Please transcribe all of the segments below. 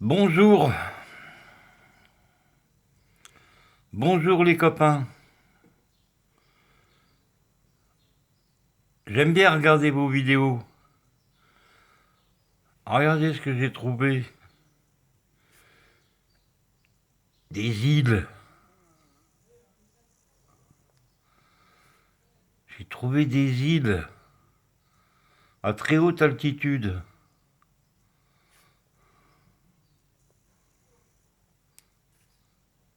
Bonjour, bonjour les copains. J'aime bien regarder vos vidéos. Regardez ce que j'ai trouvé. Des îles. J'ai trouvé des îles à très haute altitude.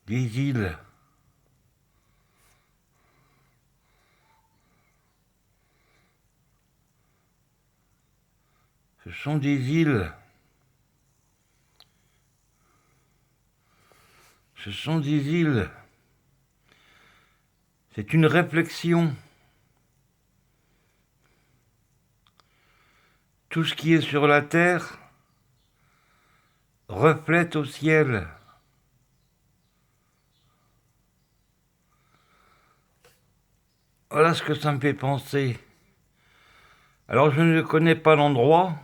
Des îles. Ce sont des îles. Ce sont des îles. C'est une réflexion. Tout ce qui est sur la terre reflète au ciel. Voilà ce que ça me fait penser. Alors je ne connais pas l'endroit.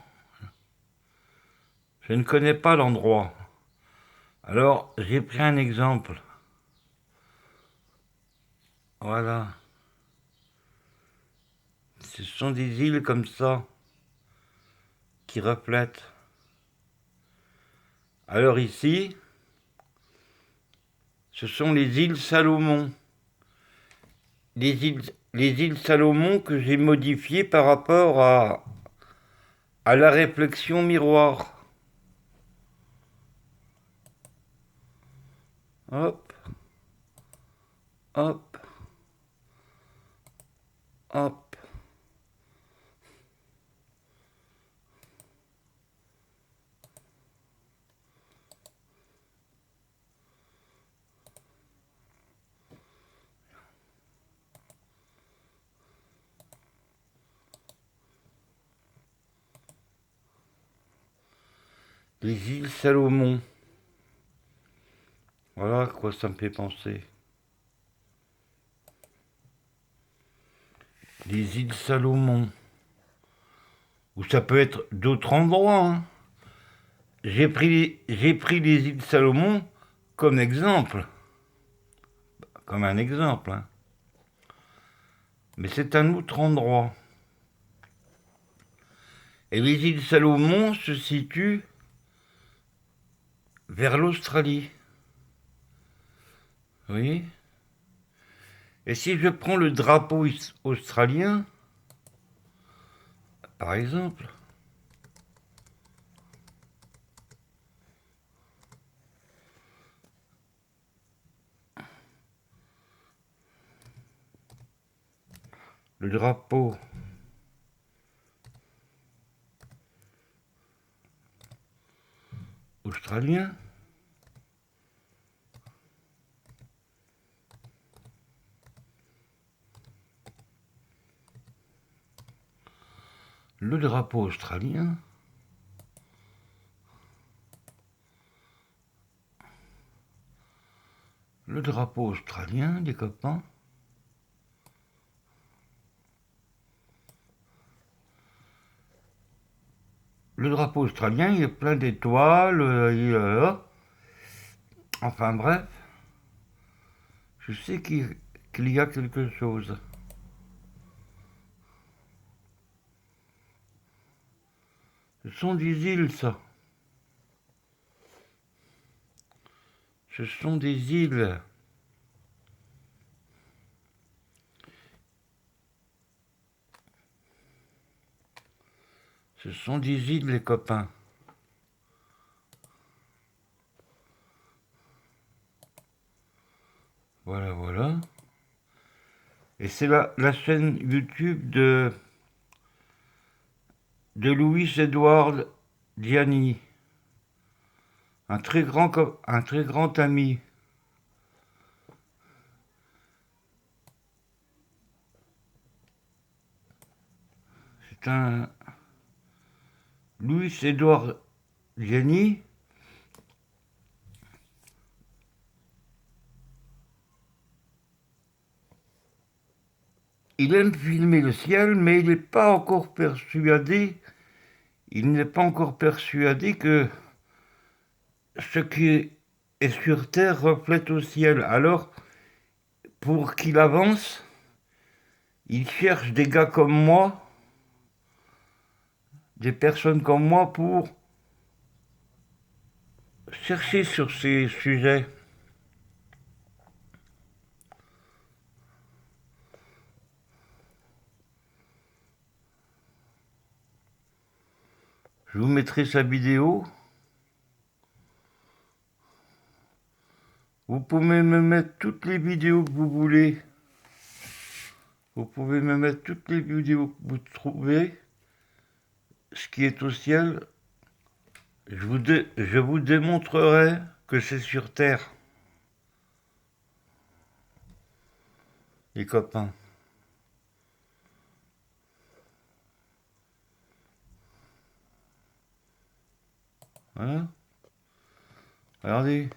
Je ne connais pas l'endroit. Alors j'ai pris un exemple. Voilà. Ce sont des îles comme ça qui reflètent. Alors ici, ce sont les îles Salomon. Les îles Salomon que j'ai modifiées par rapport à la réflexion miroir. Hop, hop, hop. Les îles Salomon. Voilà à quoi ça me fait penser. Les îles Salomon. Ou ça peut être d'autres endroits. Hein. J'ai pris les îles Salomon comme exemple. Comme un exemple. Hein. Mais c'est un autre endroit. Et les îles Salomon se situent vers l'Australie. Oui. Et si je prends le drapeau australien, par exemple, le drapeau australien, le drapeau australien, le drapeau australien, les copains, le drapeau australien, il est plein d'étoiles, enfin bref, je sais qu'il y a quelque chose. Ce sont des îles, ça. Ce sont des îles. Ce sont des îles, les copains. Voilà, voilà. Et c'est la chaîne YouTube de Louis Edward Gianni, un très grand ami. C'est un Louis Edward Gianni. Il aime filmer le ciel, mais il n'est pas encore persuadé. Il n'est pas encore persuadé que ce qui est sur Terre reflète au ciel. Alors, pour qu'il avance, il cherche des gars comme moi, des personnes comme moi pour chercher sur ces sujets. Je vous mettrai sa vidéo. Vous pouvez me mettre toutes les vidéos que vous voulez. Vous pouvez me mettre toutes les vidéos que vous trouvez. Ce qui est au ciel, je vous démontrerai que c'est sur Terre, les copains. Voilà. Regardez.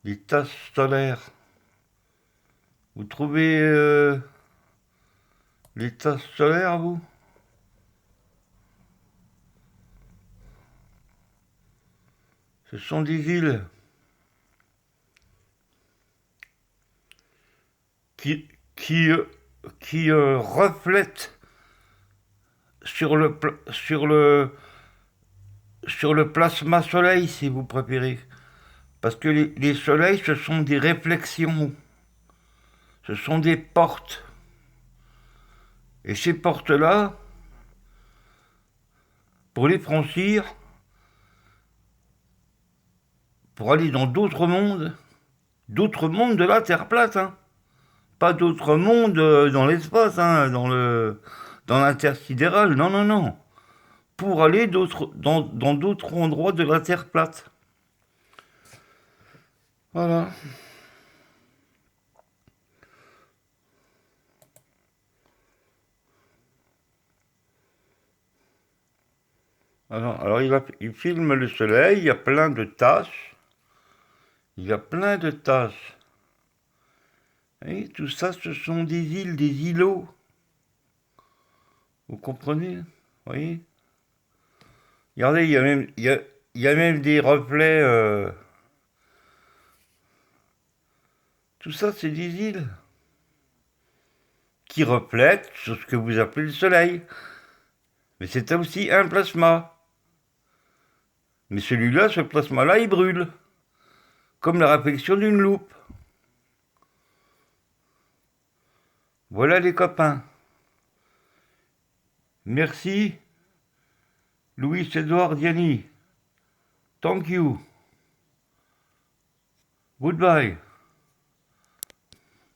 Les tasses solaires. Vous trouvez les tasses solaires, vous? Ce sont des îles qui, qui, euh, qui reflètent sur le plasma soleil, si vous préférez. Parce que les soleils, ce sont des réflexions. Ce sont des portes. Et ces portes-là, pour les franchir, pour aller dans d'autres mondes de la Terre plate, hein. Pas d'autres mondes dans l'espace, hein, dans l'intersidéral, non, non, non. Pour aller dans d'autres endroits de la Terre plate. Voilà. Alors il filme le soleil, il y a plein de taches. Il y a plein de taches. Et tout ça, ce sont des îles, des îlots. Vous comprenez? Vous voyez? Regardez, il y a même des reflets. Tout ça, c'est des îles qui reflètent sur ce que vous appelez le soleil. Mais c'est aussi un plasma. Mais celui-là, ce plasma-là, il brûle. Comme la réflexion d'une loupe. Voilà les copains. Merci, Louis-Édouard Diani. Thank you. Goodbye.